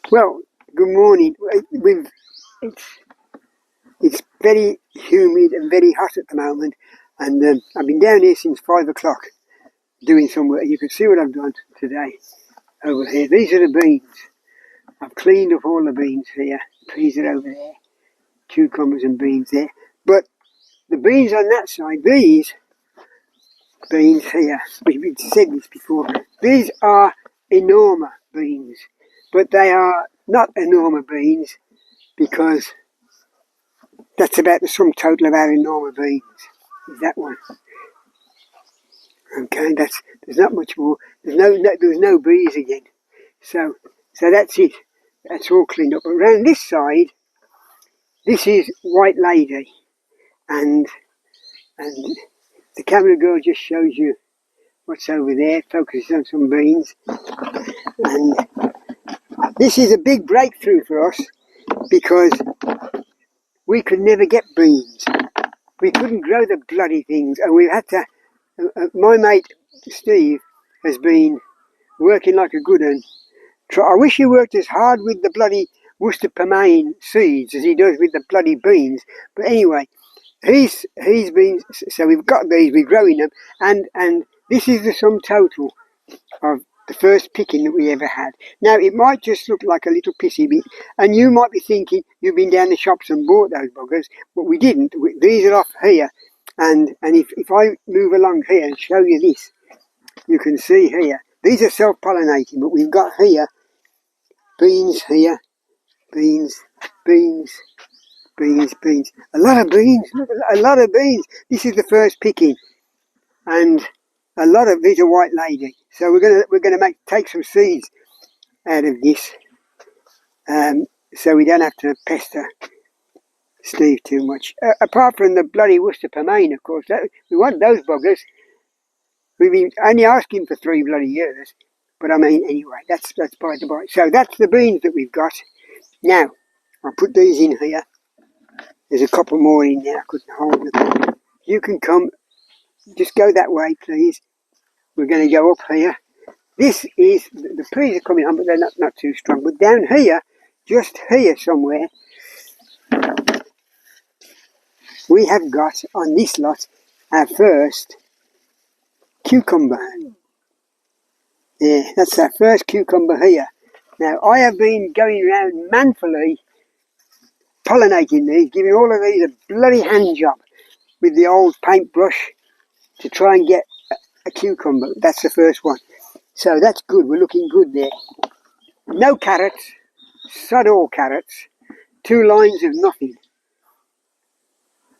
Well, good morning. It's very humid and very hot at the moment, and I've been down here since 5 o'clock doing some work. You can see what I've done today over here. These are the beans. I've cleaned up all the beans here. Peas are over there, cucumbers and beans there. But the beans on that side, these beans here, we've said this before, these are enormous beans, but they are not enormous beans because that's about the sum total of our enormous beans, is that one. Okay, there's not much more. There's no bees again. So that's it. That's all cleaned up. But around this side, this is White Lady, and the camera girl just shows you what's over there, focuses on some beans. And this is a big breakthrough for us because we could never get beans. We couldn't grow the bloody things, and we had to. My mate Steve has been working like a good one. I wish he worked as hard with the bloody Worcester Pomain seeds as he does with the bloody beans. But anyway, he's been. So we've got these. We're growing them, and this is the sum total of the first picking that we ever had. Now it might just look like a little pissy bit, and you might be thinking you've been down the shops and bought those buggers, but we didn't. These are off here, and if I move along here and show you this, you can see here these are self-pollinating, but we've got here beans here, beans, beans, beans, beans, a lot of beans. Look, a lot of beans. This is the first picking, and a lot of these are White Lady. So we're gonna take some seeds out of this, so we don't have to pester Steve too much. Apart from the bloody Worcester Pomain, of course, we want those buggers. We've been only asking for 3 bloody years, but I mean anyway, that's by the by. So that's the beans that we've got. Now I'll put these in here. There's a couple more in there. I couldn't hold them. You can come. Just go that way, please. We're going to go up here. This is, the peas are coming on, but they're not too strong. But down here, just here somewhere, we have got, on this lot, our first cucumber. Yeah, that's our first cucumber here. Now, I have been going around manfully pollinating these, giving all of these a bloody hand job with the old paintbrush to try and get a cucumber. That's the first one. So that's good. We're looking good there. No carrots. Sod all carrots. 2 lines of nothing.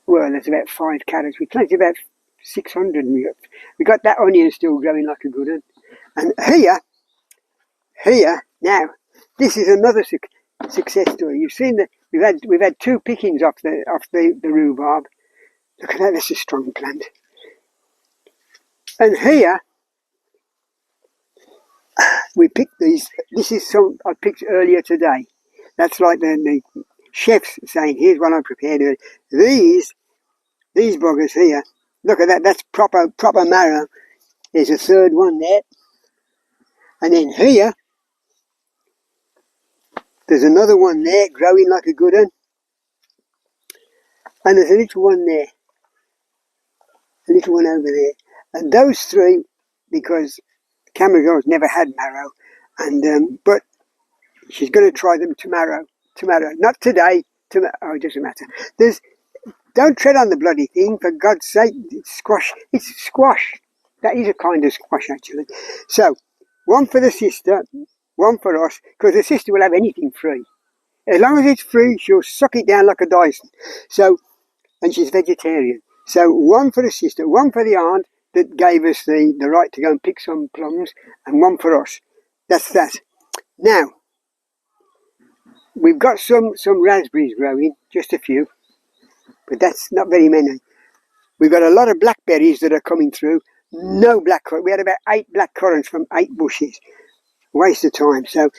Well, there's about 5 carrots. We planted about 600. We got that onion still growing like a good one. And here, now, this is another success story. You've seen that we've had 2 pickings off the rhubarb. Look at that. That's a strong plant. And here, we picked these. This is some I picked earlier today. That's like the chef's saying, here's what I prepared earlier. These buggers here, look at that, that's proper marrow. There's a third one there. And then here, there's another one there, growing like a good one. And there's a little one there. A little one over there. And those 3, because camera girl's never had marrow, and but she's going to try them tomorrow. Not today. Oh, it doesn't matter. Don't tread on the bloody thing, for God's sake. It's squash. It's squash. That is a kind of squash, actually. So, one for the sister, one for us, because the sister will have anything free. As long as it's free, she'll suck it down like a Dyson. So, and she's vegetarian. So, one for the sister, one for the aunt that gave us the right to go and pick some plums, and one for us. That's that. Now, we've got some raspberries growing, just a few, but that's not very many. We've got a lot of blackberries that are coming through. No blackcurrant. We had about 8 blackcurrants from 8 bushes. Waste of time. So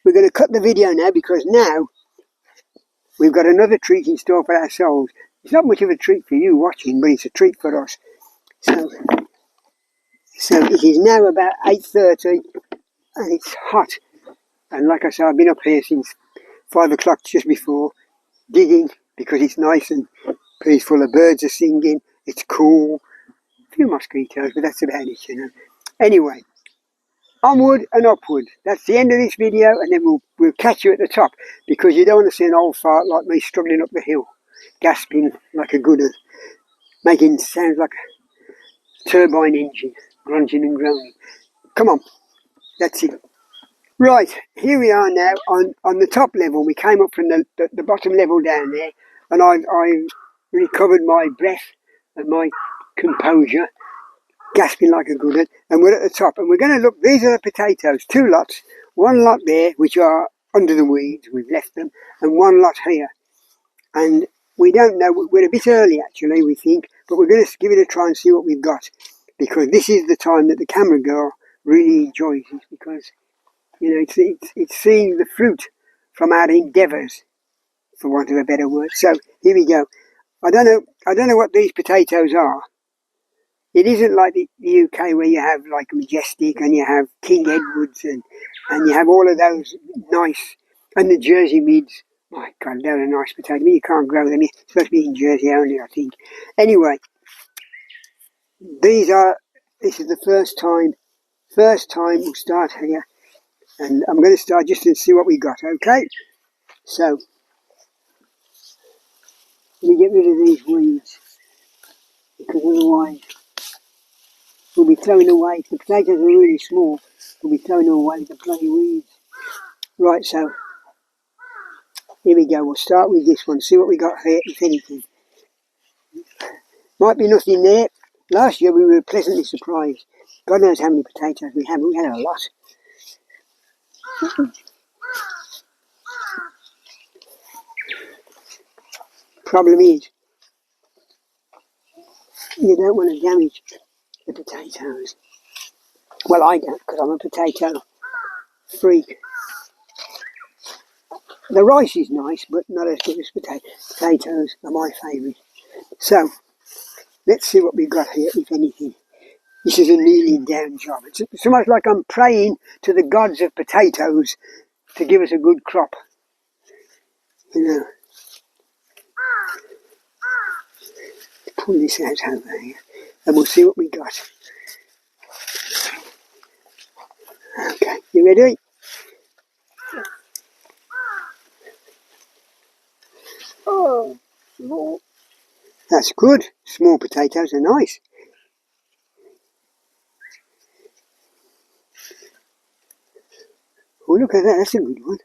we're going to cut the video now, because now we've got another treat in store for ourselves. It's not much of a treat for you watching, but it's a treat for us. So it is now about 8:30, and it's hot. And like I said, I've been up here since 5 o'clock just before, digging, because it's nice and peaceful. The birds are singing, it's cool. A few mosquitoes, but that's about it, you know. Anyway, onward and upward. That's the end of this video, and then we'll catch you at the top, because you don't want to see an old fart like me struggling up the hill, gasping like a good one, making sounds like a turbine engine, grunting and groaning. Come on, that's it. Right, here we are now on the top level. We came up from the bottom level down there, and I recovered my breath and my composure, gasping like a good one, and we're at the top. And we're going to look, these are the potatoes, 2 lots. One lot there, which are under the weeds, we've left them, and 1 lot here. And we don't know, we're a bit early actually, we think, but we're going to give it a try and see what we've got, because this is the time that the camera girl really enjoys it, because you know, it's seeing the fruit from our endeavours, for want of a better word. So here we go. I don't know what these potatoes are. It isn't like the UK where you have like Majestic and you have King Edwards and you have all of those nice, and the Jersey mids. My God, they're a nice potato. I mean, you can't grow them. It's supposed to be in Jersey only, I think. Anyway, this is the first time we'll start here. And I'm going to start just to see what we got, okay? So, let me get rid of these weeds, because otherwise we'll be throwing away. If the potatoes are really small, we'll be throwing away the bloody weeds. Right, so, here we go. We'll start with this one, see what we got here, if anything. Might be nothing there. Last year we were pleasantly surprised. God knows how many potatoes we had, but we had a lot. Problem is, you don't want to damage the potatoes. Well, I don't, because I'm a potato freak. The rice is nice, but not as good as potatoes are my favourite. So, let's see what we've got here, if anything. This is a kneeling down job. It's almost like I'm praying to the gods of potatoes to give us a good crop. You know. Pull this out over here, and we'll see what we got. Okay, you ready? Oh, small. That's good. Small potatoes are nice. Oh, look at that. That's a good one.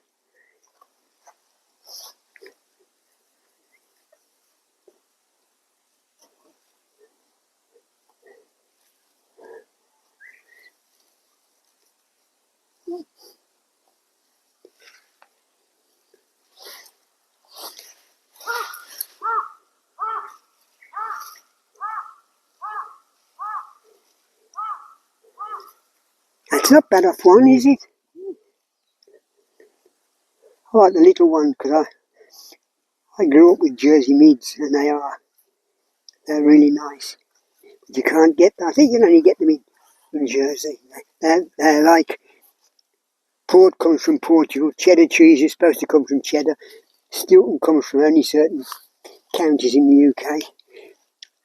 That's not bad off one, is it? I like the little one, because I grew up with Jersey mids, and they're really nice. But you can't get them. I think you can only get them in Jersey. They're like, port comes from Portugal, cheddar cheese is supposed to come from cheddar, Stilton comes from only certain counties in the UK,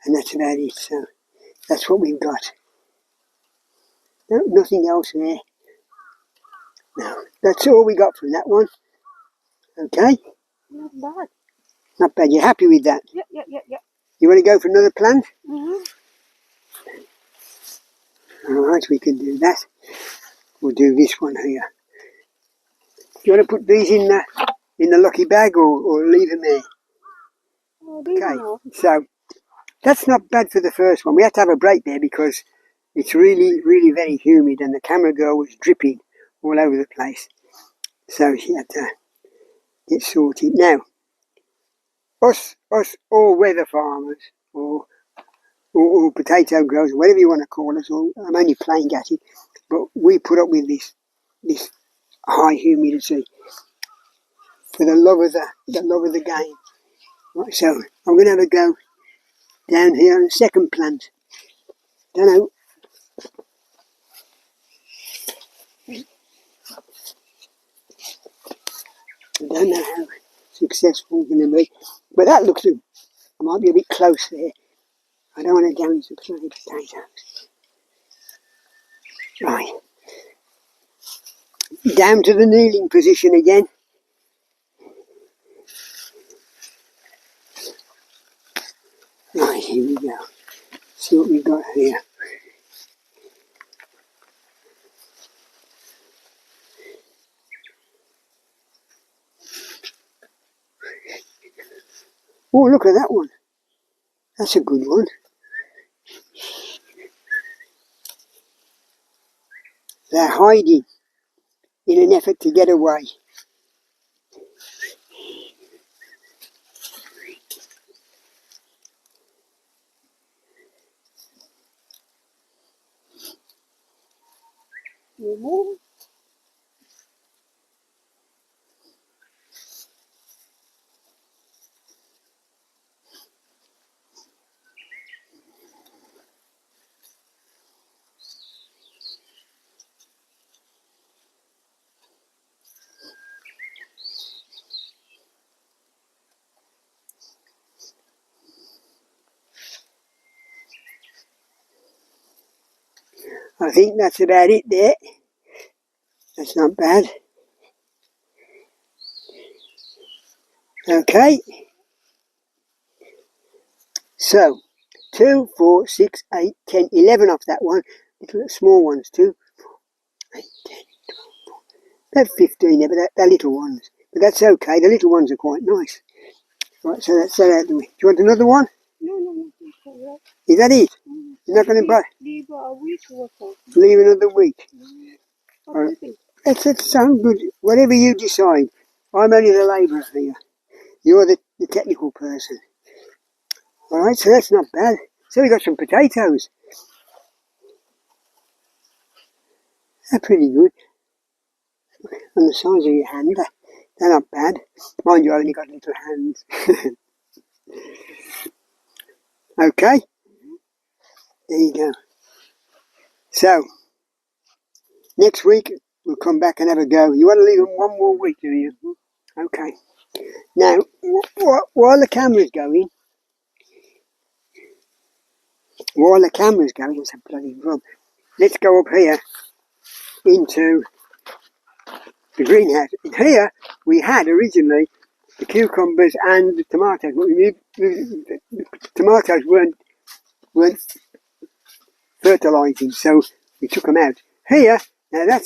and that's about it. So that's what we've got. No, nothing else there. No, that's all we got from that one. Okay? Not bad. Not bad. You're happy with that? Yep. You want to go for another plant? Mm-hmm. Alright, we can do that. We'll do this one here. You want to put these in the lucky bag, or leave them there? Okay, so that's not bad for the first one. We had to have a break there because it's really, really very humid, and the camera girl was dripping all over the place. So she had to get sorted. Now, us all-weather farmers, or potato growers, whatever you want to call us, or I'm only playing at it, but we put up with this high humidity for the love of the game. Right, so I'm going to have a go down here on the second plant. Don't know. I don't know how successful it's going to be, but that looks, I might be a bit close there. I don't want to damage the bloody potatoes. Right, down to the kneeling position again. Right, here we go. See what we've got here. Oh, look at that one. That's a good one. They're hiding in an effort to get away. I think that's about it there. That's not bad. Okay. So, 2, 4, 6, 8, 10, 11 off that one. Little small ones, 2, 8, 10, 12, about 15 there, but they're little ones. But that's okay, the little ones are quite nice. Right, so that's that out of the way. Do you want another one? No. Is that it? You're not going to buy? Leave a week or so. Leave another week. What do you think? That sounds good. Whatever you decide. I'm only the labourer here. You're the technical person. Alright, so that's not bad. So we got some potatoes. They're pretty good. On the size of your hand, they're not bad. Mind you, I've only got little hands. Okay, there you go. So, next week we'll come back and have a go. You want to leave them one more week, do you? Okay. Now, while the camera's going, it's a bloody rub. Let's go up here into the greenhouse. Here we had originally the cucumbers and the tomatoes, but the tomatoes weren't fertilising, so we took them out. Here, now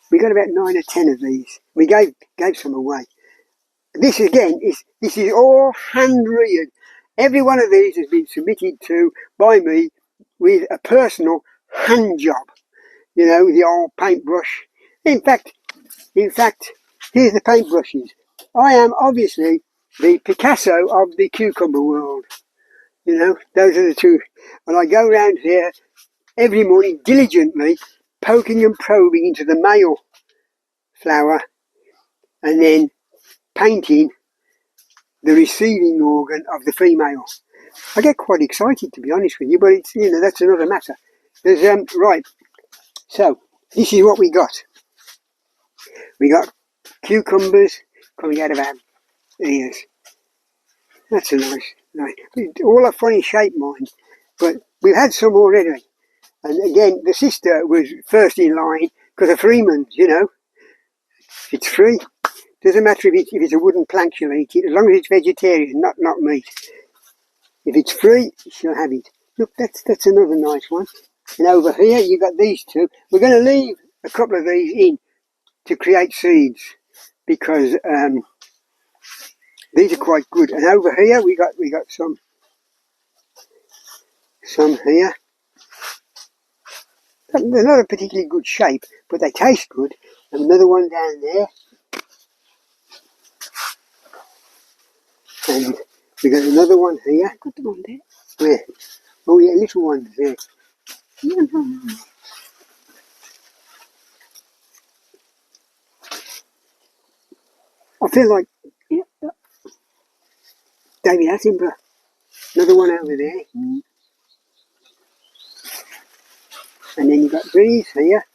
we got about 9 or 10 of these. We gave some away. This again this is all hand reared. Every one of these has been submitted to by me with a personal hand job. You know, the old paintbrush. In fact, here's the paintbrushes. I am obviously the Picasso of the cucumber world. You know, those are the two. And I go round here every morning diligently poking and probing into the male flower and then painting the receiving organ of the female. I get quite excited, to be honest with you, but it's, you know, that's another matter. There's right. So this is what we got. We got cucumbers coming out of our ears. That's a nice. All a funny shape, mind. But we've had some already. And again, the sister was first in line because of Freeman's, you know. It's free. Doesn't matter if it's a wooden plank, she'll eat it, as long as it's vegetarian, not meat. If it's free, she'll have it. Look, that's another nice one. And over here, you got these two. We're going to leave a couple of these in to create seeds because these are quite good. And over here, we got some here. They're not a particularly good shape, but they taste good. And another one down there. And we got another one here. Got the one there. Where? Oh yeah, little ones there. No. I feel like Yeah. David Attenborough. Another one over there. And then you got these here.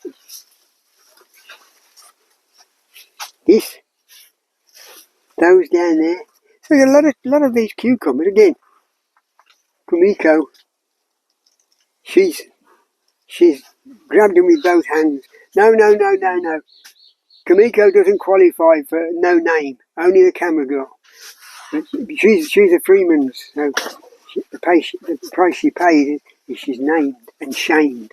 This those down there. So there's a lot of these cucumbers. Again, Kumiko, she's grabbed them with both hands. No. Kumiko doesn't qualify for no name, only the camera girl. But she's a Freeman's, so the price she paid is she's named and shamed.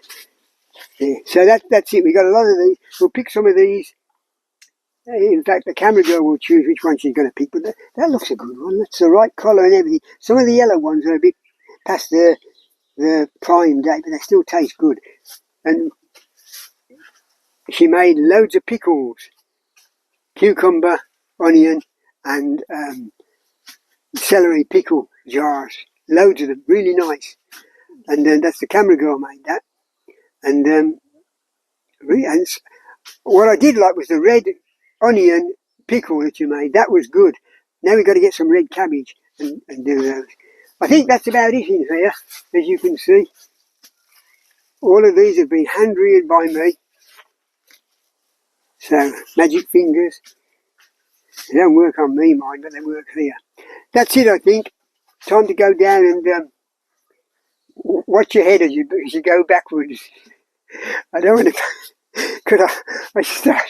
Yeah. So that's it. We got a lot of these. We'll pick some of these. In fact, the camera girl will choose which one she's going to pick. But that looks a good one. That's the right colour and everything. Some of the yellow ones are a bit past the prime date, but they still taste good. And she made loads of pickles, cucumber, onion, and celery pickle jars. Loads of them, really nice. And that's the camera girl made that. And what I did like was the red onion pickle that you made. That was good. Now we've got to get some red cabbage and do those. I think that's about it in here, as you can see. All of these have been hand reared by me. So, magic fingers. They don't work on me, mind, but they work here. That's it, I think. Time to go down and watch your head as you go backwards. I don't want to... Because I start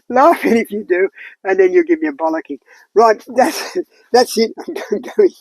laughing if you do, and then you'll give me a bollocking. Right, that's it. I'm going.